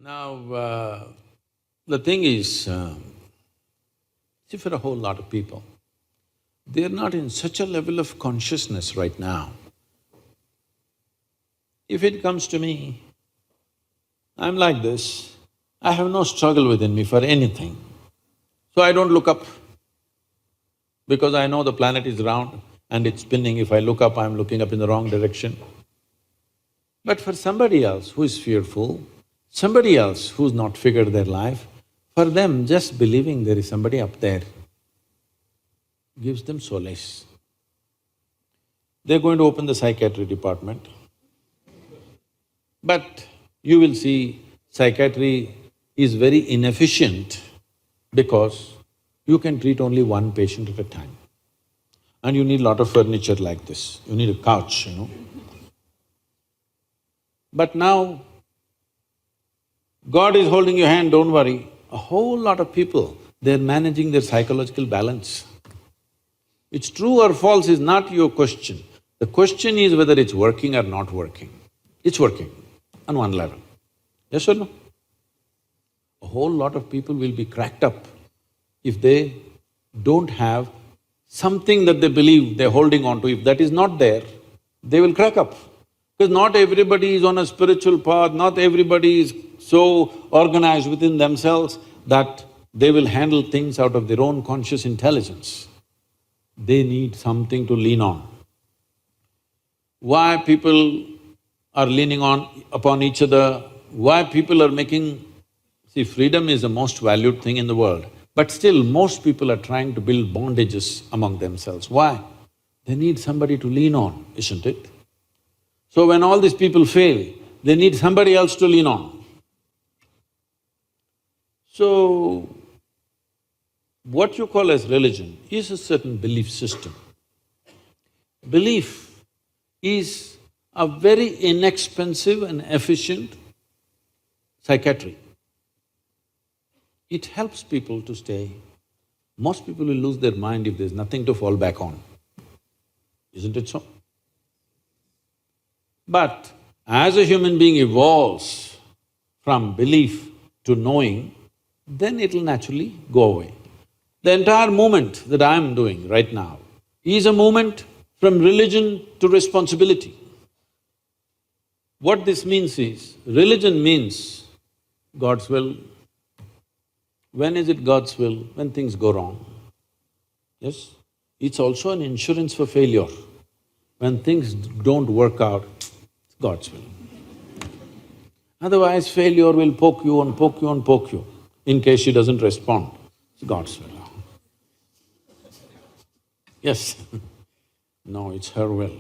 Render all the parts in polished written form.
The thing is, see, for a whole lot of people, they're not in such a level of consciousness right now. If it comes to me, I'm like this, I have no struggle within me for anything. So I don't look up, because I know the planet is round and it's spinning. If I look up, I'm looking up in the wrong direction. But for somebody else who is fearful, somebody else who's not figured their life, for them just believing there is somebody up there gives them solace. They're going to open the psychiatry department. But you will see psychiatry is very inefficient because you can treat only one patient at a time. And you need a lot of furniture like this, you need a couch, But now, God is holding your hand, don't worry. A whole lot of people, they're managing their psychological balance. It's true or false is not your question. The question is whether it's working or not working. It's working on one level. Yes or no? A whole lot of people will be cracked up if they don't have something that they believe they're holding on to. If that is not there, they will crack up. Because not everybody is on a spiritual path, not everybody is so organized within themselves that they will handle things out of their own conscious intelligence. They need something to lean on. Why people are leaning upon each other, why people are making… See, freedom is the most valued thing in the world, but still most people are trying to build bondages among themselves. Why? They need somebody to lean on, isn't it? So when all these people fail, they need somebody else to lean on. So, what you call as religion is a certain belief system. Belief is a very inexpensive and efficient psychiatry. It helps people to stay. Most people will lose their mind if there's nothing to fall back on. Isn't it so? But as a human being evolves from belief to knowing, then it'll naturally go away. The entire movement that I'm doing right now is a movement from religion to responsibility. What this means is, religion means God's will. When is it God's will? When things go wrong. Yes? It's also an insurance for failure. When things don't work out, it's God's will. Otherwise, failure will poke you and poke you and poke you. In case she doesn't respond, it's God's will. Yes. No, it's her will.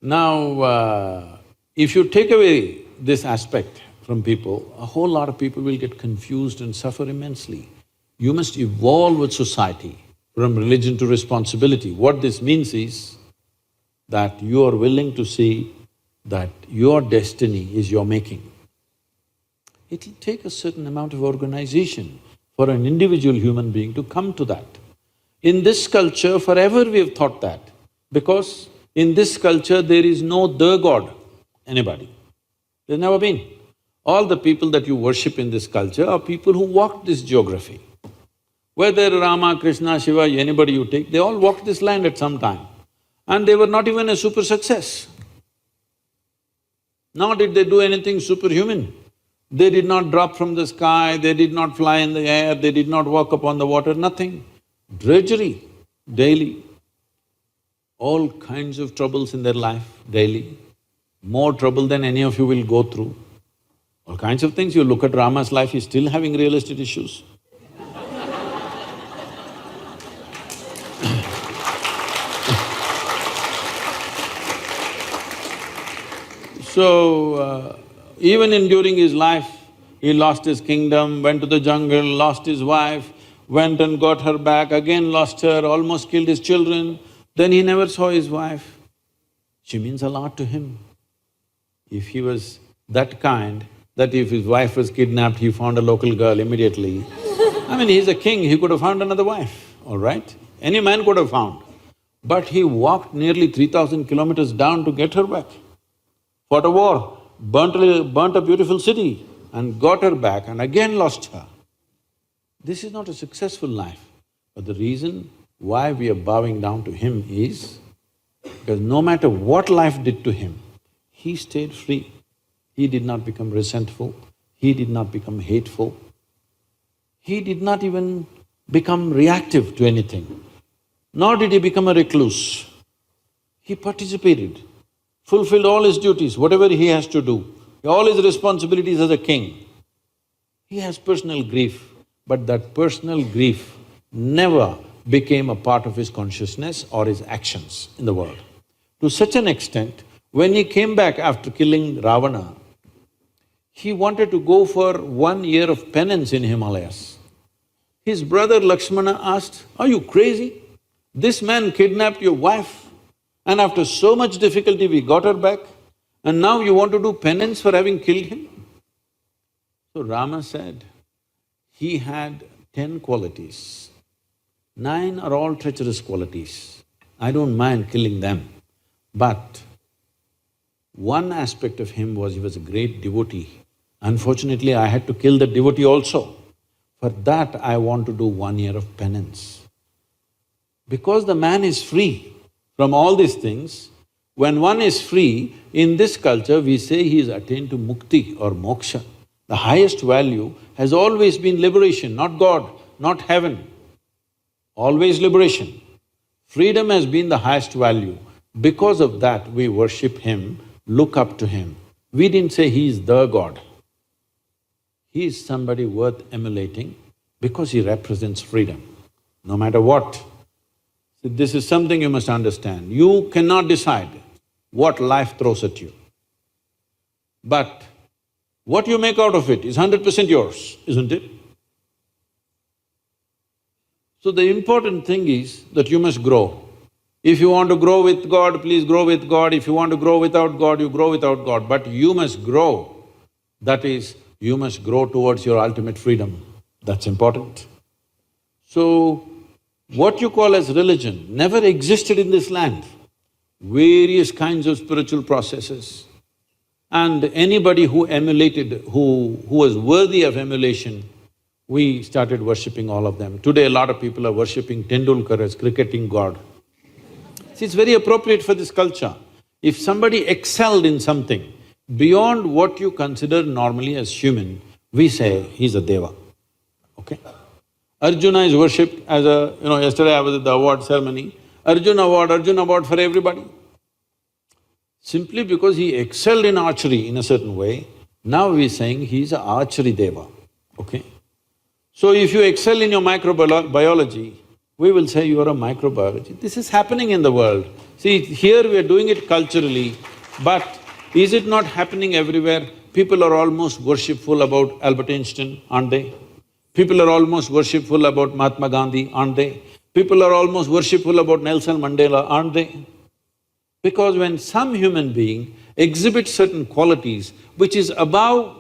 Now, if you take away this aspect from people, a whole lot of people will get confused and suffer immensely. You must evolve with society from religion to responsibility. What this means is that you are willing to see that your destiny is your making. It'll take a certain amount of organization for an individual human being to come to that. In this culture, forever we have thought that, because in this culture there is no the God, anybody. There's never been. All the people that you worship in this culture are people who walked this geography. Whether Rama, Krishna, Shiva, anybody you take, they all walked this land at some time. And they were not even a super success. Nor did they do anything superhuman. They did not drop from the sky, they did not fly in the air, they did not walk upon the water, nothing. Drudgery, daily. All kinds of troubles in their life, daily. More trouble than any of you will go through. All kinds of things. You look at Rama's life, he's still having real estate issues. So, even during his life, he lost his kingdom, went to the jungle, lost his wife, went and got her back, again lost her, almost killed his children. Then he never saw his wife. She means a lot to him. If he was that kind, that if his wife was kidnapped, he found a local girl immediately. I mean, he's a king, he could have found another wife, all right? Any man could have found. But he walked nearly 3,000 kilometers down to get her back. Fought a war. burnt a beautiful city and got her back and again lost her. This is not a successful life. But the reason why we are bowing down to him is because no matter what life did to him, he stayed free. He did not become resentful, he did not become hateful, he did not even become reactive to anything, nor did he become a recluse. He participated, fulfilled all his duties, whatever he has to do, all his responsibilities as a king. He has personal grief, but that personal grief never became a part of his consciousness or his actions in the world. To such an extent, when he came back after killing Ravana, he wanted to go for 1 year of penance in Himalayas. His brother Lakshmana asked, "Are you crazy? This man kidnapped your wife and after so much difficulty we got her back and now you want to do penance for having killed him?" So Rama said, he had 10 qualities. 9 are all treacherous qualities. I don't mind killing them. But one aspect of him was he was a great devotee. Unfortunately, I had to kill the devotee also. For that, I want to do 1 year of penance. Because the man is free from all these things, when one is free, in this culture we say he is attained to mukti or moksha. The highest value has always been liberation, not God, not heaven. Always liberation. Freedom has been the highest value. Because of that, we worship him, look up to him. We didn't say he is the God. He is somebody worth emulating because he represents freedom, no matter what. So this is something you must understand. You cannot decide what life throws at you. But what you make out of it is 100% yours, isn't it? So the important thing is that you must grow. If you want to grow with God, please grow with God. If you want to grow without God, you grow without God. But you must grow. That is, you must grow towards your ultimate freedom. That's important. So, what you call as religion never existed in this land. Various kinds of spiritual processes. And anybody who emulated, who was worthy of emulation, we started worshipping all of them. Today a lot of people are worshipping Tendulkar as cricketing god. See, it's very appropriate for this culture. If somebody excelled in something beyond what you consider normally as human, we say he's a deva, okay? Arjuna is worshipped as a… yesterday I was at the award ceremony, Arjuna award for everybody. Simply because he excelled in archery in a certain way, now we're saying he's an archery deva, okay? So if you excel in your microbiology, we will say you are a microbiology. This is happening in the world. See, here we are doing it culturally, but is it not happening everywhere? People are almost worshipful about Albert Einstein, aren't they? People are almost worshipful about Mahatma Gandhi, aren't they? People are almost worshipful about Nelson Mandela, aren't they? Because when some human being exhibits certain qualities which is above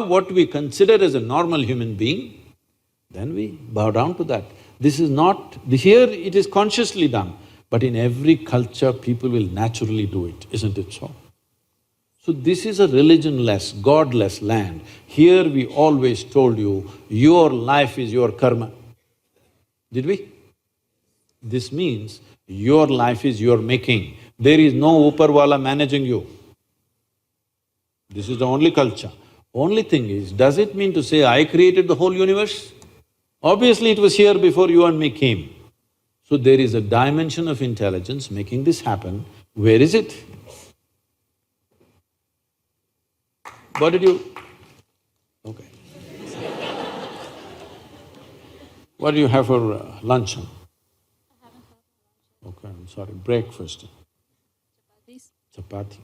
what we consider as a normal human being, then we bow down to that. This is not… here it is consciously done, but in every culture people will naturally do it, isn't it so? So this is a religionless, godless land. Here we always told you, your life is your karma. Did we? This means your life is your making. There is no Uparwala managing you. This is the only culture. Only thing is, does it mean to say I created the whole universe? Obviously it was here before you and me came. So there is a dimension of intelligence making this happen. Where is it? What did you… okay. What do you have for lunch? Okay, I'm sorry, breakfast. Chapati.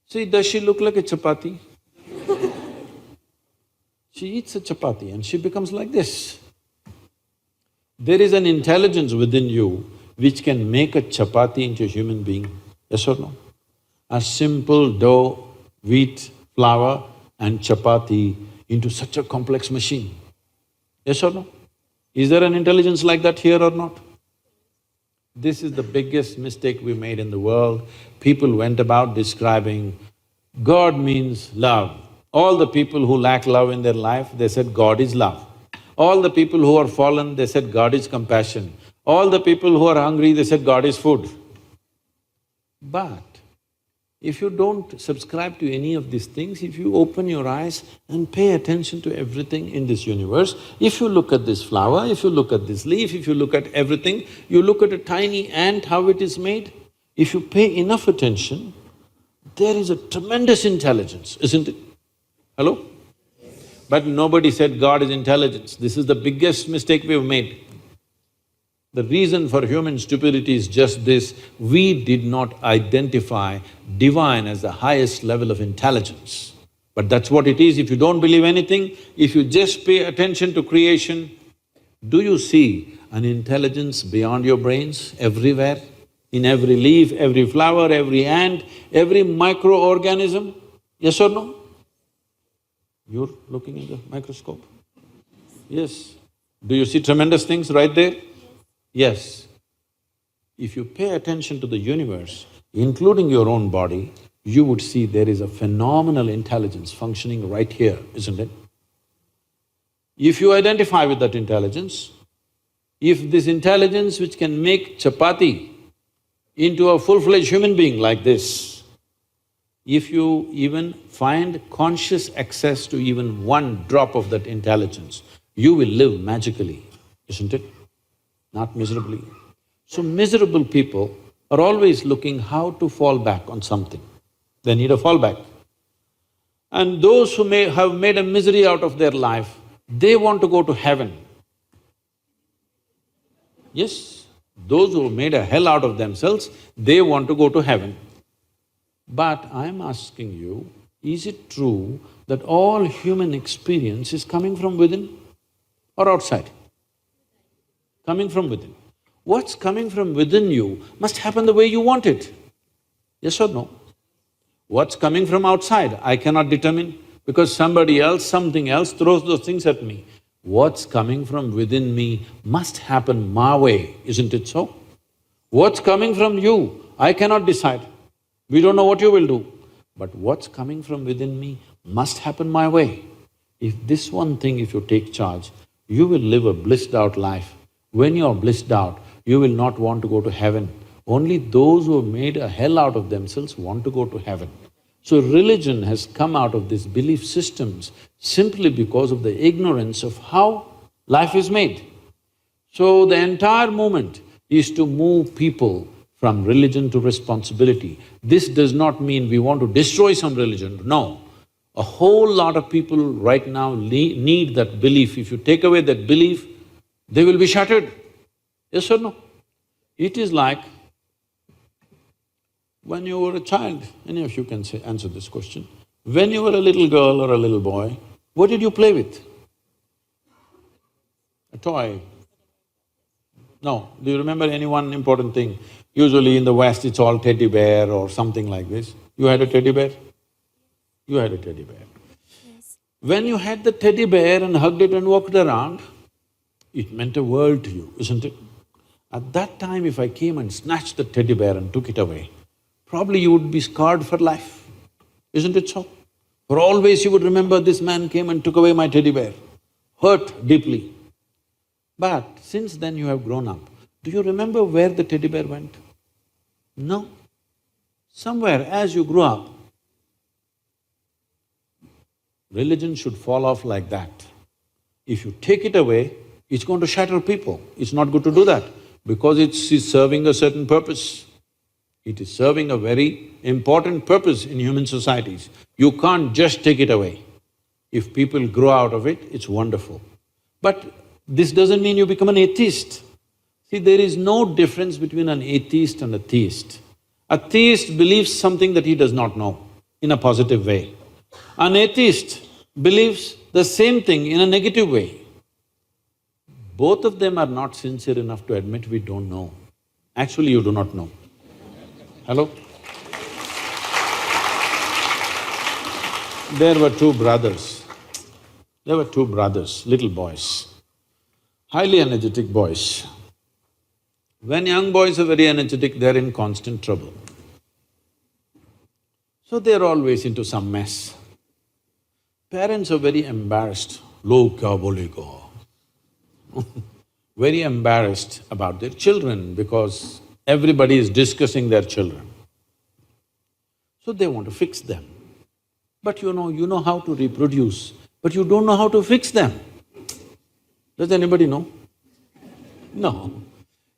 See, does she look like a chapati? She eats a chapati and she becomes like this. There is an intelligence within you which can make a chapati into a human being, yes or no? A simple dough, wheat, flour and chapati into such a complex machine, yes or no? Is there an intelligence like that here or not? This is the biggest mistake we made in the world. People went about describing God means love. All the people who lack love in their life, they said God is love. All the people who are fallen, they said God is compassion. All the people who are hungry, they said God is food. But if you don't subscribe to any of these things, if you open your eyes and pay attention to everything in this universe, if you look at this flower, if you look at this leaf, if you look at everything, you look at a tiny ant, how it is made, if you pay enough attention, there is a tremendous intelligence, isn't it? Hello? But nobody said God is intelligence. This is the biggest mistake we've made. The reason for human stupidity is just this: we did not identify divine as the highest level of intelligence. But that's what it is. If you don't believe anything, if you just pay attention to creation, do you see an intelligence beyond your brains everywhere? In every leaf, every flower, every ant, every microorganism? Yes or no? You're looking in the microscope? Yes. Do you see tremendous things right there? Yes. If you pay attention to the universe, including your own body, you would see there is a phenomenal intelligence functioning right here, isn't it? If you identify with that intelligence, if this intelligence which can make chapati into a full-fledged human being like this, if you even find conscious access to even one drop of that intelligence, you will live magically, isn't it? Not miserably. So miserable people are always looking how to fall back on something. They need a fallback. And those who may have made a misery out of their life, they want to go to heaven. Yes, those who made a hell out of themselves, they want to go to heaven. But I'm asking you, is it true that all human experience is coming from within or outside? Coming from within. What's coming from within you must happen the way you want it. Yes or no? What's coming from outside, I cannot determine because somebody else, something else throws those things at me. What's coming from within me must happen my way, isn't it so? What's coming from you, I cannot decide. We don't know what you will do. But what's coming from within me must happen my way. If this one thing, if you take charge, you will live a blissed out life. When you are blissed out, you will not want to go to heaven. Only those who have made a hell out of themselves want to go to heaven. So religion has come out of these belief systems simply because of the ignorance of how life is made. So the entire movement is to move people from religion to responsibility. This does not mean we want to destroy some religion, no. A whole lot of people right now need that belief. If you take away that belief, they will be shattered. Yes or no? It is like when you were a child, any of you can say, answer this question. When you were a little girl or a little boy, what did you play with? A toy? No. Do you remember any one important thing? Usually in the West it's all teddy bear or something like this. You had a teddy bear? You had a teddy bear. Yes. When you had the teddy bear and hugged it and walked around, it meant a world to you, isn't it? At that time, if I came and snatched the teddy bear and took it away, probably you would be scarred for life, isn't it so? For always you would remember, this man came and took away my teddy bear, hurt deeply. But since then you have grown up, do you remember where the teddy bear went? No. Somewhere as you grew up, religion should fall off like that. If you take it away, it's going to shatter people. It's not good to do that because it's serving a certain purpose. It is serving a very important purpose in human societies. You can't just take it away. If people grow out of it, it's wonderful. But this doesn't mean you become an atheist. See, there is no difference between an atheist and a theist. A theist believes something that he does not know in a positive way. An atheist believes the same thing in a negative way. Both of them are not sincere enough to admit we don't know. Actually, you do not know. Hello? There were two brothers. Little boys, highly energetic boys. When young boys are very energetic, they're in constant trouble. So they're always into some mess. Parents are very embarrassed, log kya bolega, very embarrassed about their children because everybody is discussing their children. So they want to fix them. But you know how to reproduce, but you don't know how to fix them. Does anybody know? No.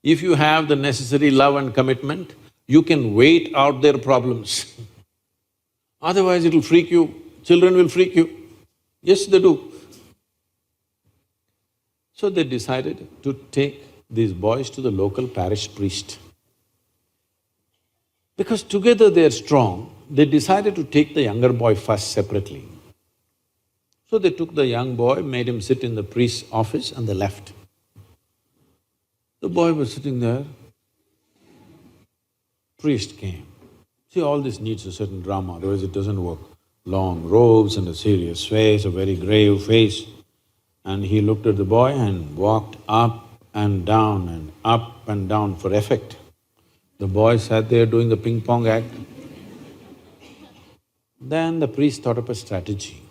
If you have the necessary love and commitment, you can wait out their problems. Otherwise it'll freak you, children will freak you. Yes, they do. So they decided to take these boys to the local parish priest. Because together they're strong, they decided to take the younger boy first separately. So they took the young boy, made him sit in the priest's office and they left. The boy was sitting there, priest came. See, all this needs a certain drama, otherwise it doesn't work. Long robes and a serious face, a very grave face. And he looked at the boy and walked up and down for effect. The boy sat there doing the ping pong act. Then the priest thought up a strategy.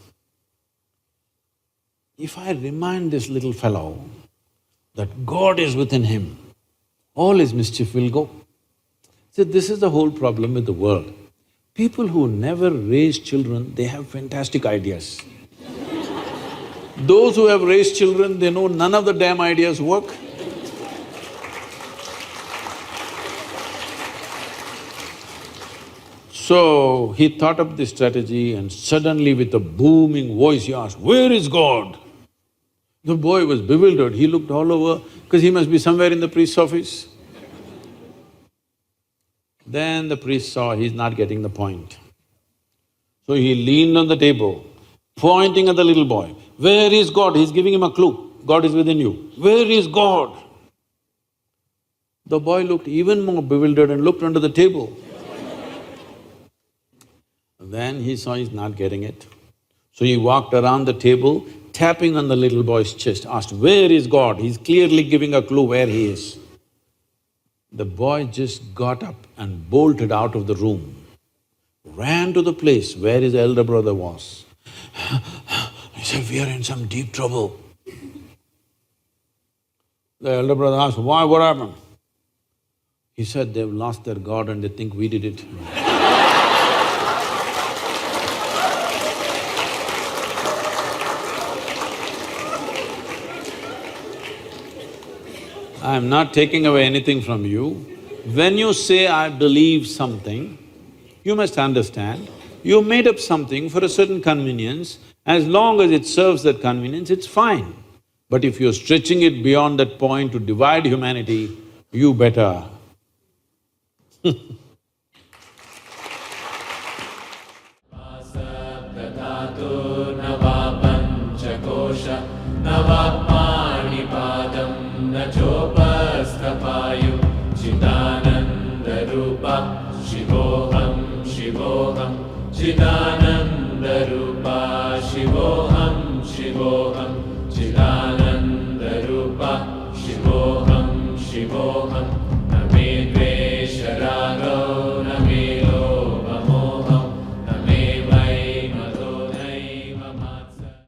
If I remind this little fellow that God is within him, all his mischief will go. See, this is the whole problem with the world. People who never raise children, they have fantastic ideas. Those who have raised children, they know none of the damn ideas work. So, he thought up this strategy and suddenly with a booming voice he asked, "Where is God?" The boy was bewildered, he looked all over because he must be somewhere in the priest's office. Then the priest saw he's not getting the point. So he leaned on the table, pointing at the little boy. "Where is God?" He's giving him a clue. God is within you. "Where is God?" The boy looked even more bewildered and looked under the table. Then he saw he's not getting it. So he walked around the table, tapping on the little boy's chest, asked, "Where is God?" He's clearly giving a clue where he is. The boy just got up and bolted out of the room, ran to the place where his elder brother was. He said, "We are in some deep trouble." The elder brother asked, "Why, what happened?" He said, "They've lost their God and they think we did it." I am not taking away anything from you. When you say, "I believe something," you must understand, you made up something for a certain convenience. As long as it serves that convenience, it's fine. But if you're stretching it beyond that point to divide humanity, you better Chidanandarupa Shivoham Shivoham Chidanandarupa Shivoham Shivoham Namedvesharag